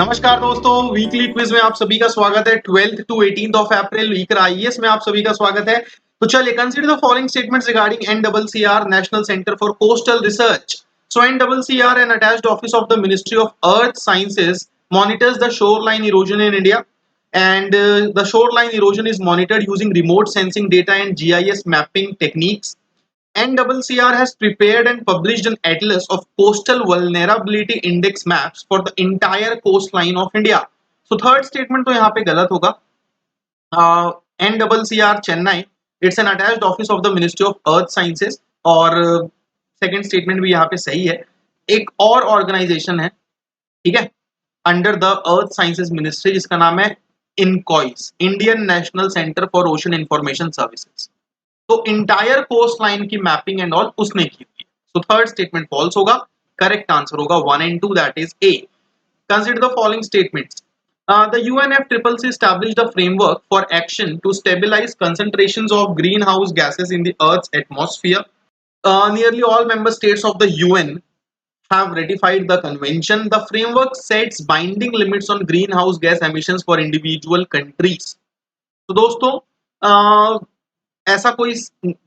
नमस्कार दोस्तों, weekly quiz में आप सभी का स्वागत है। 12th to 18th of April week IAS में आप सभी का स्वागत है। तो चलिए, consider the following statements regarding NCCR national centre for coastal research. So NCCR, an attached office of the Ministry of Earth Sciences, monitors the shoreline erosion in India, and the shoreline erosion is monitored using remote sensing data and GIS mapping techniques. NCCR has prepared and published an atlas of coastal vulnerability index maps for the entire coastline of India. So third statement तो यहाँ पे गलत होगा. NCCR Chennai, it's an attached office of the Ministry of Earth Sciences, और second statement भी यहाँ पे सही है. एक और ऑर्गेनाइजेशन है, ठीक है, under the earth sciences ministry, जिसका नाम है INCOIS, Indian national centre for ocean information services. तो इंटायर कोस्ट लाइन की मैपिंग एंड ऑल उसने की हुई है. सो थर्ड स्टेटमेंट फॉल्स होगा. करेक्ट आंसर होगा 1 and 2, that is a. Consider the following statements. The UNFCCC established a framework for action to stabilize concentrations of greenhouse gases in the Earth's atmosphere. Nearly all member states of the UN have ratified the convention. The framework sets binding limits on greenhouse gas emissions for individual countries. तो दोस्तों, ऐसा कोई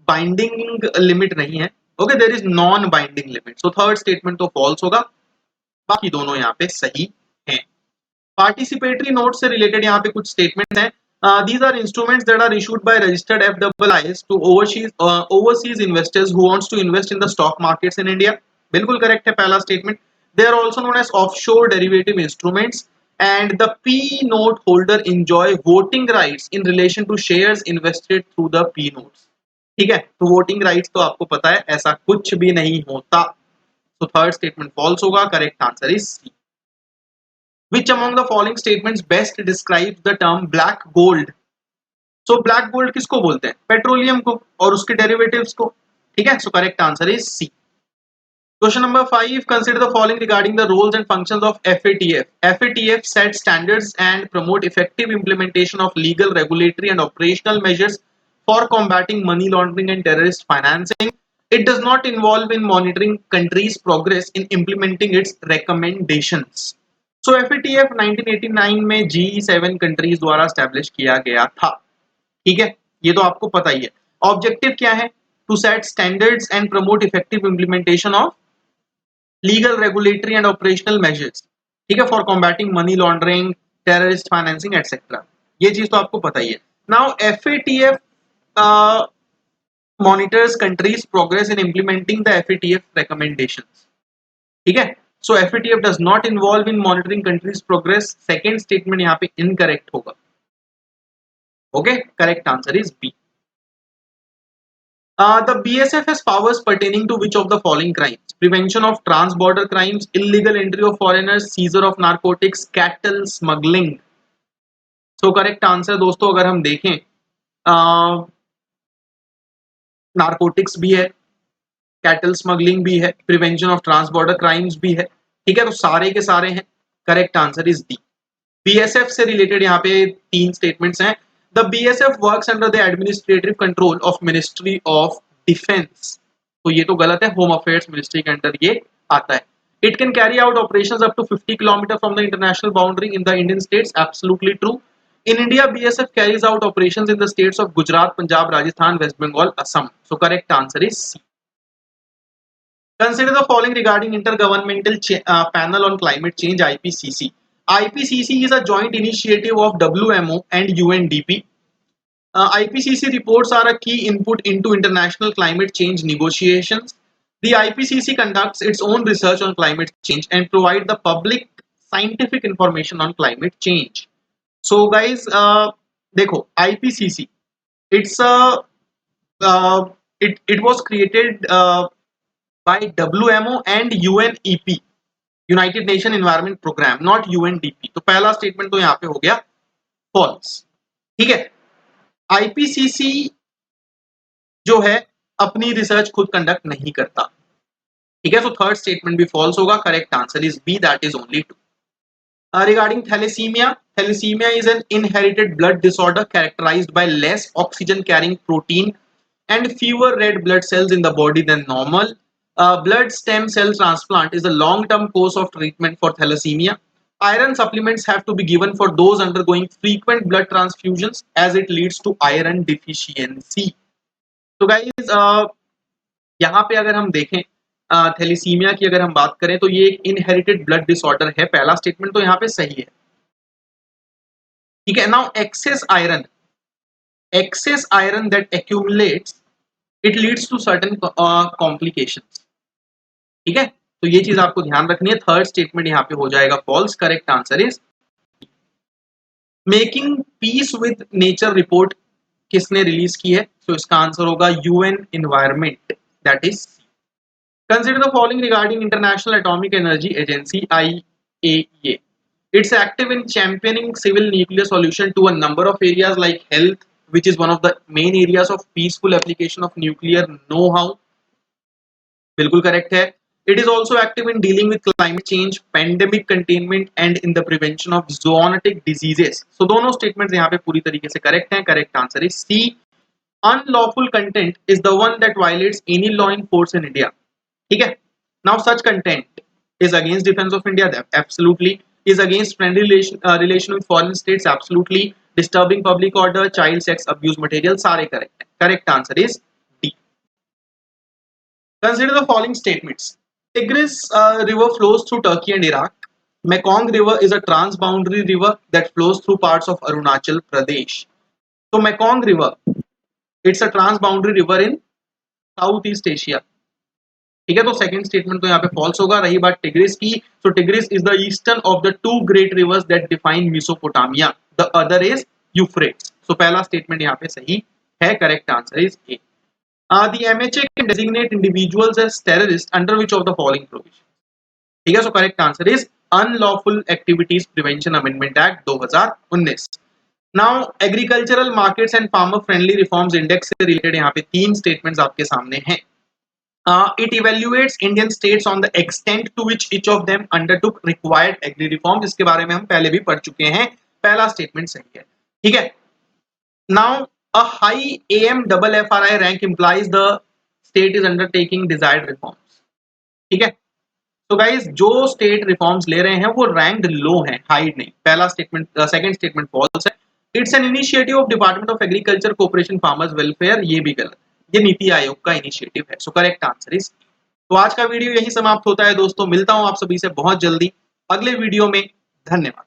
binding limit नहीं है. Okay, there is non binding limit. So third statement तो false होगा, बाकी दोनों यहाँ पे सही हैं. पार्टिसिपेटरी नोट से रिलेटेड यहाँ पे कुछ स्टेटमेंट्स हैं. These are instruments that are issued by registered FIIs to overseas investors who wants to invest in the stock markets in India. बिल्कुल करेक्ट है पहला statement. They are also known as offshore derivative instruments, and the P note holder enjoy voting rights in relation to shares invested through the P notes. ठीक है, तो voting rights तो आपको पता है, ऐसा कुछ भी नहीं होता. तो थर्ड स्टेटमेंट फॉल्स होगा. Correct answer is C. Which among the following statements best describes the term black gold? So black gold किसको बोलते हैं? पेट्रोलियम को और उसके डेरिवेटिव्स को. ठीक है, so correct answer is C. Question number 5. Consider the following regarding the roles and functions of FATF. FATF sets standards and promote effective implementation of legal, regulatory, and operational measures for combating money laundering and terrorist financing. It does not involve in monitoring countries' progress in implementing its recommendations. So FATF 1989 में G7 countries द्वारा establish किया गया था. ठीक है, ये तो आपको पता ही है. ऑब्जेक्टिव क्या है? To set standards and promote effective implementation of legal, regulatory and operational measures. ठीक है, for combating money laundering, terrorist financing etcetera. ये चीज तो आपको पता ही है. Now FATF monitors countries' progress in implementing the FATF recommendations. ठीक है, so FATF does not involve in monitoring countries' progress. Second statement यहाँ पे incorrect होगा. Okay, correct answer is B. The BSF has powers pertaining to which of the following crimes? Prevention of trans-border crimes, illegal entry of foreigners, seizure of narcotics, cattle smuggling. So correct answer दोस्तों, अगर हम देखें, narcotics भी है, cattle smuggling भी है, prevention of trans border crimes भी है. ठीक है, तो सारे के सारे हैं. Correct answer is D. BSF से रिलेटेड यहाँ पे 3 स्टेटमेंट्स हैं. The BSF works under the administrative control of ministry of defence. तो ये तो गलत है, होम अफेयर्स मिनिस्ट्री के अंडर ये आता है. It can carry out operations up to 50 kilometre from the international boundary in the Indian states. Absolutely true. In India, BSF carries out operations in the states of Gujarat, Punjab, Rajasthan, West Bengal, Assam. So correct answer is C. Consider the following regarding Intergovernmental Panel on Climate Change, IPCC. IPCC is a joint initiative of WMO and UNDP. IPCC reports are a key input into international climate change negotiations. The IPCC conducts its own research on climate change and provides the public scientific information on climate change. So guys, देखो, IPCC, it's it was created by WMO and UNEP, United Nation Environment Program, not UNDP. तो पहला statement तो यहाँ पे हो गया false. ठीक है, IPCC जो है अपनी रिसर्च खुद कंडक्ट नहीं करता. ठीक है, तो थर्ड स्टेटमेंट भी फॉल्स होगा. Correct answer is B, that is only 2. Regarding thalassemia, thalassemia is an inherited blood disorder characterized by less oxygen carrying protein and fewer red blood cells in the body than normal. Blood stem cell transplant is a long term course of treatment for thalassemia. iron supplements have to be given for those undergoing frequent blood transfusions as it leads to iron deficiency. तो guys यहाँ पे अगर हम देखें thalassemia की अगर हम बात करें तो ये एक इनहेरिटेड ब्लड डिसऑर्डर है, पहला स्टेटमेंट तो यहाँ पे सही है, ठीक है। Now excess iron that accumulates it leads to certain complications, ठीक है। तो ये चीज आपको ध्यान रखनी है। थर्ड स्टेटमेंट यहाँ पे हो जाएगा false, correct answer is making peace with nature report किसने रिलीज की है? तो इसका आंसर होगा UN environment, that is consider the following regarding international atomic energy agency IAEA. It's active in championing civil nuclear solution to a number of areas like health, which is one of the main areas of peaceful application of nuclear know-how. बिल्कुल correct है। It is also active in dealing with climate change, pandemic containment, and in the prevention of zoonotic diseases. So दोनों statements यहाँ पे पूरी तरीके से correct हैं। Correct answer is C. Unlawful content is the one that violates any law in force in India. ठीक है। Now such content is against defense of India, absolutely. Is against friendly relation with foreign states, absolutely. Disturbing public order, child sex abuse material, सारे correct हैं। Correct answer is D. Consider the following statements. Tigris river flows through Turkey and Iraq. Mekong river is a transboundary river that flows through parts of Arunachal Pradesh. So Mekong river, it's a transboundary river in Southeast Asia. ठीक है, तो second statement तो यहाँ पे false होगा। रही बात tigris की, तो tigris is the eastern of the two great reverse that define Mesopotamia, the other is Euphrates. तो पहला स्टेटमेंट यहाँ पे सही है, correct answer is a. The MHA can designate individuals as terrorists under which of the following provisions? ठीक है, so correct answer is Unlawful Activities Prevention Amendment Act 2019. Now Agricultural Markets and Farmer Friendly Reforms Index से related यहाँ पे तीन statements आपके सामने हैं। It evaluates Indian states on the extent to which each of them undertook required agri reforms. इसके बारे में हम पहले भी पढ़ चुके हैं, पहला स्टेटमेंट सही है, ठीक है। Now a high AMFFRI rank implies the state is undertaking desired reforms, ठीक है। तो गाइस जो स्टेट रिफॉर्म्स ले रहे हैं वो रैंक्ड लो हैं, हाई नहीं। पहला स्टेटमेंट, सेकंड स्टेटमेंट फॉल्स है। It's an initiative of department of agriculture cooperation farmers welfare, ये भी गलत, ये नीति आयोग का इनिशिएटिव है। So correct answer is. तो आज का वीडियो यही समाप्त होता है दोस्तों, मिलता हूं आप सभी से बहुत जल्दी अगले वीडियो में। धन्यवाद।